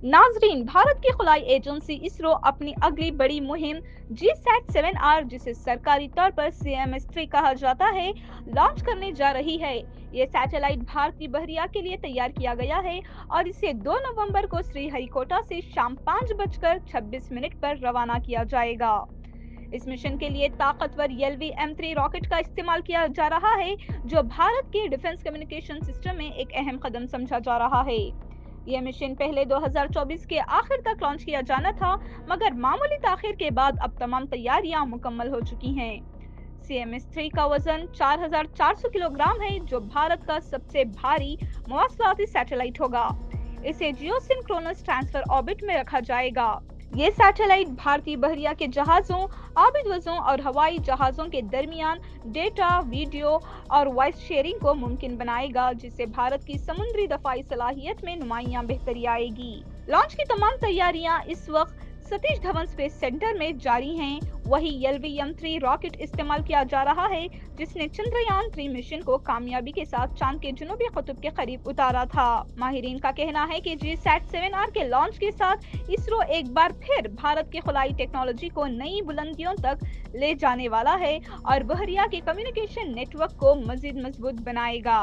नाजरीन, भारत की खलाई एजेंसी इसरो अपनी अगली बड़ी मुहिम GSAT-7R, जिसे सरकारी तौर पर CMS-3 कहा जाता है, लॉन्च करने जा रही है। ये सैटेलाइट भारतीय बहरिया के लिए तैयार किया गया है और इसे 2 नवंबर को श्रीहरिकोटा से शाम 5:26 पर रवाना किया जाएगा। इस मिशन के लिए ताकतवर LV-M3 रॉकेट का इस्तेमाल किया जा रहा है, जो भारत के डिफेंस कम्युनिकेशन सिस्टम में एक अहम कदम समझा जा रहा है। यह मिशन पहले 2024 के आखिर तक लॉन्च किया जाना था, मगर मामूली ताखिर के बाद अब तमाम तैयारियां मुकम्मल हो चुकी हैं। CMS-3 का वजन 4,400 किलोग्राम है, जो भारत का सबसे भारी मवासलाती सैटेलाइट होगा। इसे जियोसिंक्रोनस ट्रांसफर ऑर्बिट में रखा जाएगा। ये सैटेलाइट भारतीय बहरिया के जहाजों, आबिदवजों और हवाई जहाजों के दरमियान डेटा, वीडियो और वॉइस शेयरिंग को मुमकिन बनाएगा, जिससे भारत की समुद्री दफाई सलाहियत में नुमायां बेहतरी आएगी। लॉन्च की तमाम तैयारियां इस वक्त सतीश धवन स्पेस सेंटर में जारी हैं। वही LV-M3 रॉकेट इस्तेमाल किया जा रहा है, जिसने चंद्रयान-3 मिशन को कामयाबी के साथ चांद के जुनूबी कुतुब के करीब उतारा था। माहिरीन का कहना है कि GSAT-7R के लॉन्च के साथ इसरो एक बार फिर भारत की खलाई टेक्नोलॉजी को नई बुलंदियों तक ले जाने वाला है और बहरिया के कम्युनिकेशन नेटवर्क को मजीद मजबूत बनाएगा।